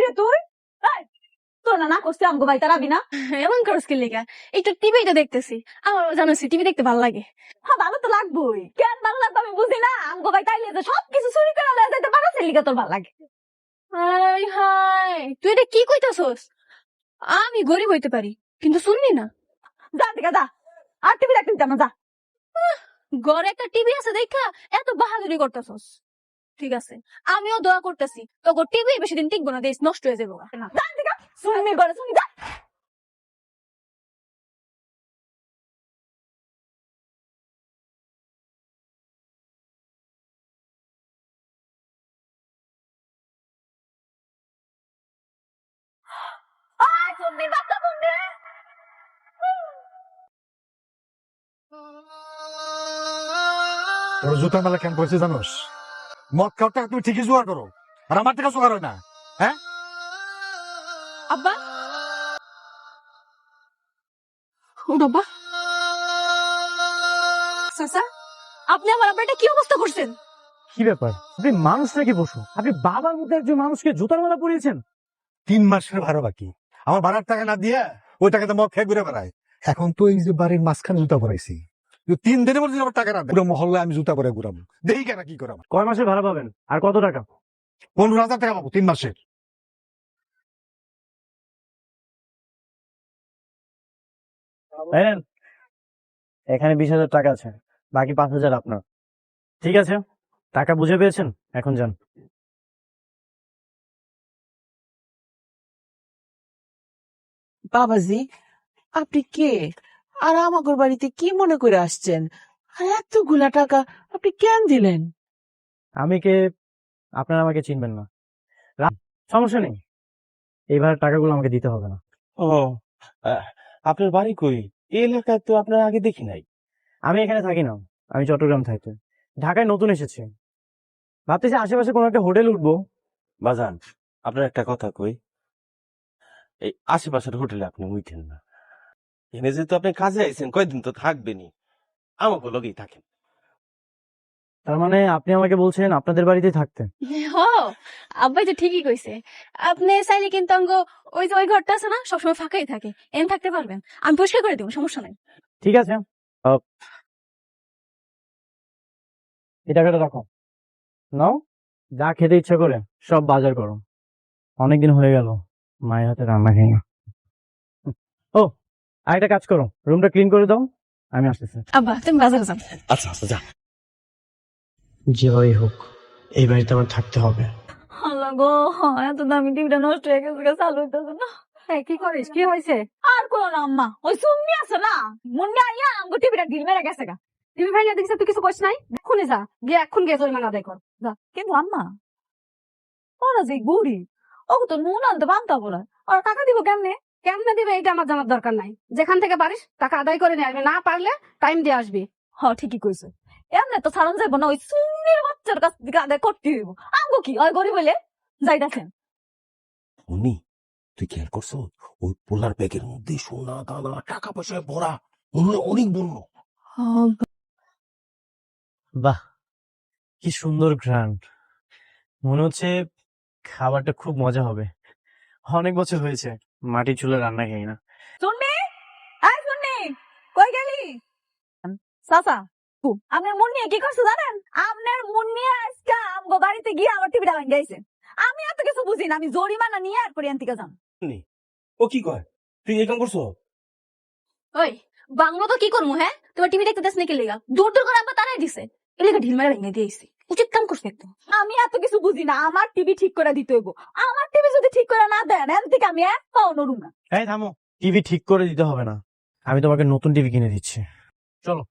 রে তুই? তোর না করছে আমগো ভাই তারাবি না? এমন করস কি লিগা? একটু টিভিটা দেখতেছি। আমার জানোস টিভি দেখতে ভালো লাগে। হ্যাঁ ভালো তো লাগবোই, কেন ভালো লাগবে আমি বুঝি না। আমগো ভাই তাইলে যে সবকিছু চুরি করে লয়ে যাইতে পারো লিগা তোর ভালো লাগে। হাই হাই, তুই এটা কি কইতাছস? আমি গরিব হইতে পারি, কিন্তু শুনলি না, যা দিকে যা, আর টিভি দেখতে দিতাম না, যা। ঘরে একটা টিভি আছে দেখা এত বাহাদুরি করতেছস। ঠিক আছে, আমিও দোয়া করতেছি তোকে টিভি বেশি দিন টিকবো না, দেশ নষ্ট হয়ে যাবো। যা দিকে, শুনবি করে শুনি, যা। আয় শুনবি, বাচ্চা শুনবি। তোর জুতার মেলা কেন করেছে জানোস? মদ খাওয়ার টাকা তুমি ঠিকই জোগাড় করো, আর আমার টাকা জোগাড় হয় না। হ্যাঁ আব্বা, ও বাবা, চাচা, আপনি আমার আব্বা এটা কি অবস্থা করছেন? কি ব্যাপার, আপনি মানুষ নাকি পশু? আপনি বাবার মধ্যে একজন মানুষকে জুতার মালা পরিয়েছেন। 3 মাসের ভাড়া বাকি, আমার ভাড়ার টাকা না দিয়ে ওই টাকাতে মদ খেয়ে ঘুরে বেড়ায়। এখন তো এই যে বাড়ির মাঝখানে জুতা পরাইছি, 3 দিনের মধ্যে আমার টাকা না দেয়, পুরো মহল্লায় আমি জুতা পরে ঘুরাবো, দেখি কেন কি করাবো। কয় মাসের ভাড়া পাবেন আর কত টাকা? 15,000 টাকা পাবো 3 মাসের। এখানে 20,000 টাকা আছে, বাকি 5,000 আপনার। ঠিক আছে, টাকা বুঝে পেয়েছেন, এখন যান। বাবাজি, আপনি কে? আর আমাগর বাড়িতে কি মনে করে আসছেন? আর এতগুলা টাকা আপনি কেন দিলেন? আমি কে আপনারা আমাকে চিনবেন না, সমস্যা নেই, এইবার টাকাগুলো আমাকে দিতে হবে না। ও, আপনার বাড়ি কই? এই এলাকায় তো আপনার আগে দেখি নাই। আমি এখানে থাকি না, আমি চট্টগ্রাম থাকি, ঢাকায় নতুন এসেছি, ভাবতেছি আশেপাশে কোনো একটা হোটেল উঠবো। বাজান, আপনার একটা কথা কই, এই আশেপাশের হোটেলে আপনি উঠেন না। এনে যেহেতু আপনি কাজে আইছেন, কয়দিন তো থাকবেনই, আমাকে লগেই থাকেন। তার মানে আপনি আমাকে বলছেন আপনাদের বাড়িতে থাকতে? হ, আব্বাই তো ঠিকই কইছে। আপনি চাইলে কিন্তু অঙ্গ ওই যে ওই ঘরটা আছে না, সবসময় ফাঁকাই থাকে, এন থাকতে পারবেন, আমি পরিষ্কার করে দেবো, সমস্যা নাই। ঠিক আছে, এই টাকাটা রাখো, নাও, যা খেতে ইচ্ছা করে সব বাজার করো, অনেকদিন হয়ে গেল মায়ের হাতে রান্না খাই না। ও, আরেকটা কাজ করো, রুমটা ক্লিন করে দাও, আমি আসতেছি। আব্বা তুমি বাজারে যান। আচ্ছা আচ্ছা, যা। যেভাবেই হোক এই বাড়িতে আমার থাকতে হবে। আল্লাহ গো, এত দামি টিভিটা নষ্ট হয়ে গেছে, চালু হইতেছে না। কি করিস, কি হয়েছে? আর কোনো না আম্মা, ওই সুন্নি আছে না, মুন্নি আইয়া আমগো টিভিটা ঢিল মেরে গেছে গা। টিভি ভাইয়া দেখছিস তুই কিছু কইস নাই? এক্ষুনি যা, গিয়ে এখন গিয়ে জরিমানা আদায় কর, যা। কিন্তু আম্মা, ওরা যে বুড়ি, ও তো নুন আনতে বানতে বলে, আর টাকা দিব কেমনে? কেমনে দিবে এটা আমার জানার দরকার নাই। যেখান থেকে পারিস টাকা আদায় করে নিয়ে আসবি, না পারলে টাইম দিয়ে আসবি। হ ঠিকই কইছে, এমনি তো ছাড়ন যাইব না, ওই সুন্নির বাচ্চার কাছ থেকে আদায় করতে হইব। আমগো কি ওই গরিব হইলে যাই দেখেন। উনি, তুই খেয়াল করছো ওই পোলার ব্যাগের মধ্যে সোনা দানা টাকা পয়সায় ভরা, মনে হয় অনেক বড়। বাহ, কি সুন্দর ঘ্রাণ, মনে হচ্ছে খাবারটা খুব মজা হবে। অনেক বছর হয়েছে মাটির চুলে রান্না খাই না। শুননি, আয় শুননি, কই গেলি? চাচা, আপনার মুন্নি কি করছে জানেন? আপনার মুন্নি আজকে আমগো বাড়িতে গিয়ে আমার টিভিটা ভাঙাইছে। আমি এত কিছু বুঝি না, আমি জরিমানা নিয়ে আর পরে আনতে যাম। ও কি কয়, তুই এরকম করছো? ওই বাংলো তো কি করবো, হ্যাঁ? তোমার টিভি দেখতে দেশ নাকি লেগা দূর দূর করে আব্বা তারাই দিছে, এলাকা ঢিল মেরে ভেঙে দিয়েছি, উচিত কাম করছে একদম। আমি এত কিছু বুঝি না, আমার টিভি ঠিক করে দিতে হইব। আমার টিভি যদি ঠিক করে না দেন, এন থেকে আমি এক পাও নড়ুম না। এই থামো, টিভি ঠিক করে দিতে হবে না, আমি তোমাকে নতুন টিভি কিনে দিচ্ছি, চলো।